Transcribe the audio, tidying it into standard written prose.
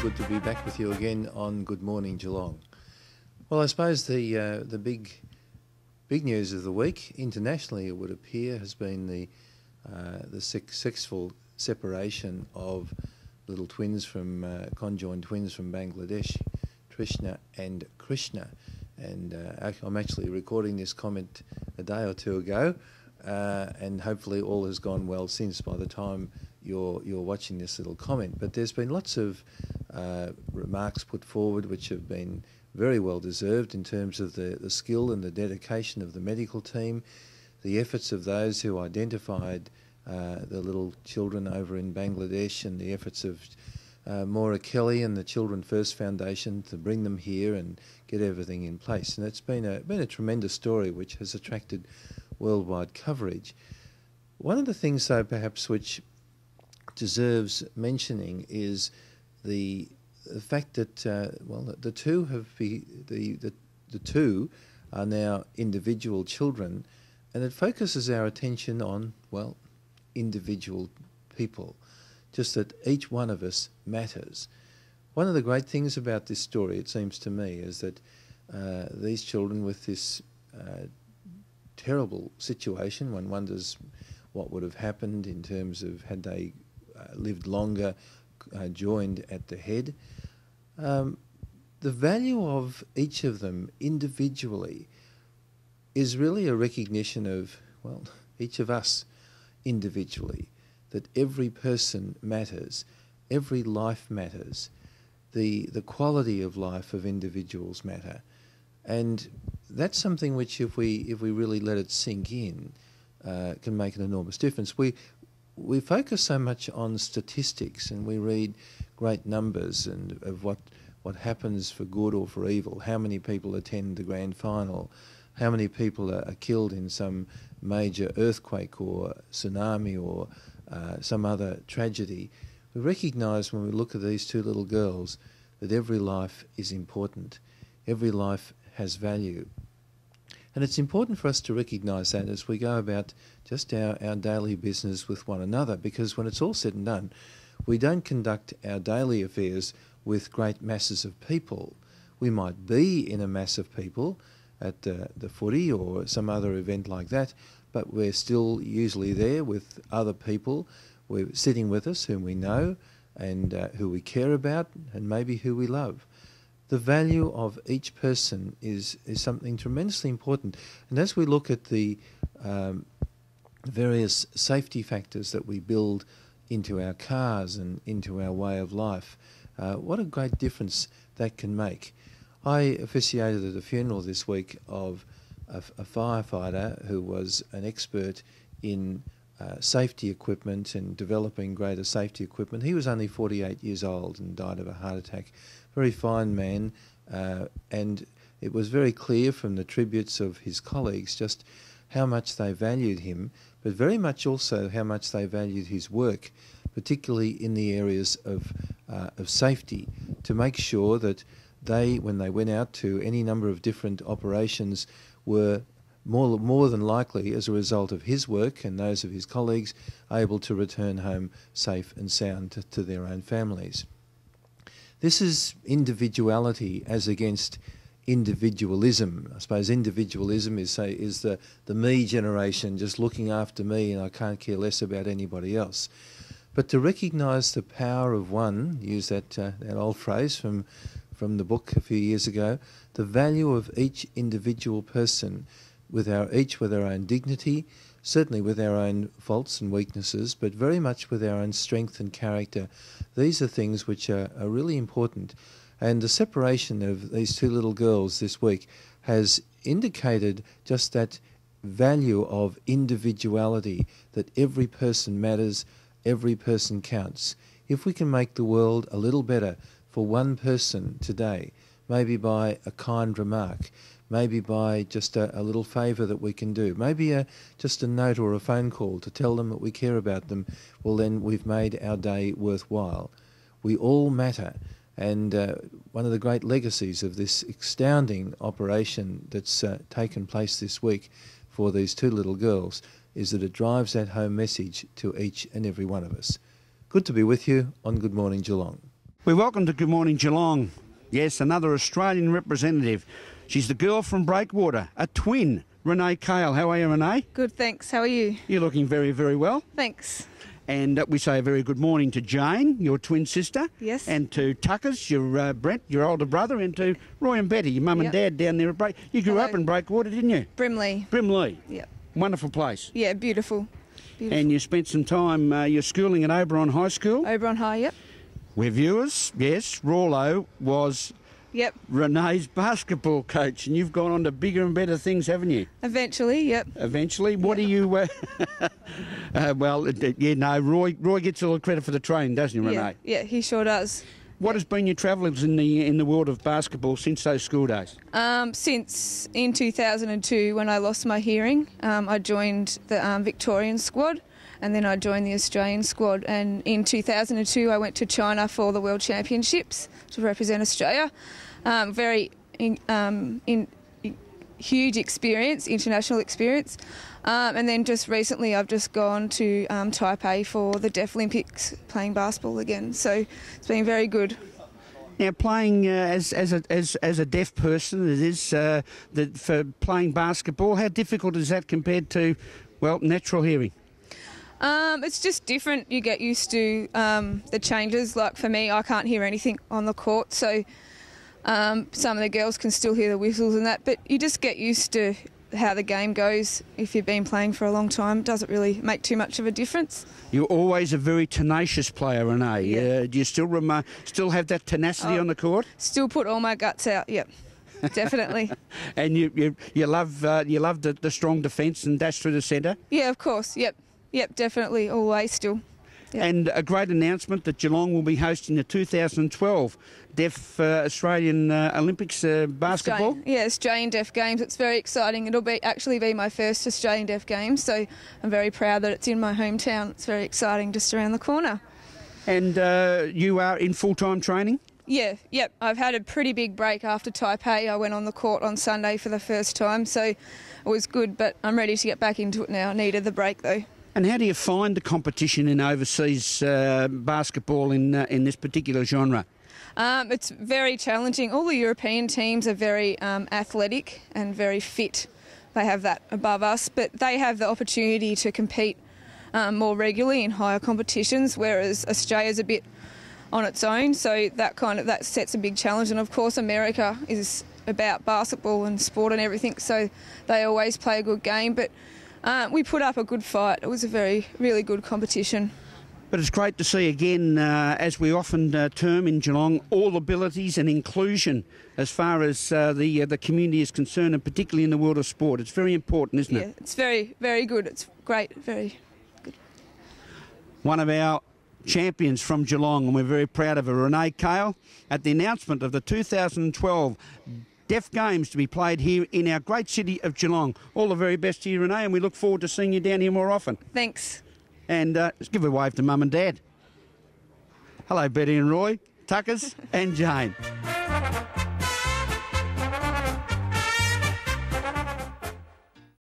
good to be back with you again on Good Morning Geelong. Well, I suppose the big news of the week, internationally it would appear, has been the successful separation of little twins from conjoined twins from Bangladesh, Trishna and Krishna. And I'm actually recording this comment a day or two ago, and hopefully all has gone well since by the time you're watching this little comment. But there's been lots of remarks put forward which have been very well deserved in terms of the skill and the dedication of the medical team, the efforts of those who identified the little children over in Bangladesh, and the efforts of Maura Kelly and the Children First Foundation to bring them here and get everything in place. And it's been a tremendous story which has attracted worldwide coverage. One of the things, though, perhaps which deserves mentioning is the fact that the two are now individual children, and it focuses our attention on individual people, just that each one of us matters. One of the great things about this story, it seems to me, is that these children with this terrible situation, one wonders what would have happened in terms of had they lived longer, joined at the head. The value of each of them individually is really a recognition of, each of us individually, that every person matters, every life matters, the quality of life of individuals matter. And that's something which, if we really let it sink in, can make an enormous difference. We focus so much on statistics, and we read great numbers and of what happens for good or for evil, how many people attend the grand final, how many people are killed in some major earthquake or tsunami or some other tragedy. We recognise when we look at these two little girls that every life is important, every life has value. And it's important for us to recognise that as we go about just our daily business with one another, because when it's all said and done, we don't conduct our daily affairs with great masses of people. We might be in a mass of people at the footy or some other event like that, but we're still usually there with other people. We're sitting with us whom we know and who we care about and maybe who we love. The value of each person is something tremendously important. And as we look at the various safety factors that we build into our cars and into our way of life, what a great difference that can make. I officiated at a funeral this week of a firefighter who was an expert in safety equipment and developing greater safety equipment. He was only 48 years old and died of a heart attack. Very fine man, and it was very clear from the tributes of his colleagues just how much they valued him, but very much also how much they valued his work, particularly in the areas of safety, to make sure that they, when they went out to any number of different operations, were more than likely, as a result of his work and those of his colleagues, able to return home safe and sound to their own families. This is individuality as against individualism. I suppose individualism is the me generation, just looking after me, and I can't care less about anybody else. But to recognise the power of one, use that old phrase from the book a few years ago, the value of each individual person, each with our own dignity, certainly with our own faults and weaknesses, but very much with our own strength and character. These are things which are really important. And the separation of these two little girls this week has indicated just that value of individuality, that every person matters, every person counts. If we can make the world a little better for one person today, maybe by a kind remark, maybe by just a little favour that we can do, maybe just a note or a phone call to tell them that we care about them, well then we've made our day worthwhile. We all matter, and one of the great legacies of this astounding operation that's taken place this week for these two little girls is that it drives that home message to each and every one of us. Good to be with you on Good Morning Geelong. We welcome to Good Morning Geelong. Yes, another Australian representative. She's the girl from Breakwater, a twin, Renee Kale. How are you, Renee? Good, thanks. How are you? You're looking very, very well. Thanks. And we say a very good morning to Jane, your twin sister. Yes. And to Tuckers, your Brent, your older brother, and to Roy and Betty, your mum and dad down there at You grew up in Breakwater, didn't you? Brimley. Brimley. Yep. Wonderful place. Yeah, beautiful. And you spent some time, you're schooling at Oberon High School. Oberon High, yep. We're viewers, yes. Rawlo was Renee's basketball coach, and you've gone on to bigger and better things, haven't you? Eventually, yep. Eventually? What do you... Roy gets all the credit for the training, doesn't he, Renee? Yeah, he sure does. What has been your travels in the world of basketball since those school days? Since in 2002, when I lost my hearing, I joined the Victorian squad, and then I joined the Australian squad. And in 2002, I went to China for the World Championships to represent Australia. Huge experience, international experience. And then just recently I've just gone to Taipei for the Deaf Olympics, playing basketball again. So it's been very good. Now, playing as a deaf person, it is for playing basketball. How difficult is that compared to, natural hearing? It's just different. You get used to the changes. Like for me, I can't hear anything on the court, so some of the girls can still hear the whistles and that, but you just get used to how the game goes. If you've been playing for a long time, it doesn't really make too much of a difference. You're always a very tenacious player, Renee. Yeah. Do you still have that tenacity on the court? Still put all my guts out, yep. Definitely. And you love the strong defence and dash through the centre? Yeah, of course, yep. Yep, definitely, always still. Yep. And a great announcement that Geelong will be hosting the 2012 Deaf Australian Olympics basketball. Australian Deaf Games. It's very exciting. It'll actually be my first Australian Deaf Games, so I'm very proud that it's in my hometown. It's very exciting, just around the corner. And you are in full-time training? Yeah, yep. I've had a pretty big break after Taipei. I went on the court on Sunday for the first time, so it was good, but I'm ready to get back into it now. I needed the break though. And how do you find the competition in overseas basketball in this particular genre? It's very challenging. All the European teams are very athletic and very fit. They have that above us, but they have the opportunity to compete more regularly in higher competitions, whereas Australia's a bit on its own, so that sets a big challenge. And of course America is about basketball and sport and everything, so they always play a good game, but we put up a good fight. It was a really good competition. But it's great to see again, as we often term in Geelong, all abilities and inclusion as far as the community is concerned, and particularly in the world of sport. It's very important, isn't it? Yeah, it's very, very good. It's great, very good. One of our champions from Geelong, and we're very proud of her, Renee Kale, at the announcement of the 2012 Deaf Games to be played here in our great city of Geelong. All the very best to you, Renee, and we look forward to seeing you down here more often. Thanks. And let's give a wave to Mum and Dad. Hello, Betty and Roy, Tuckers and Jane.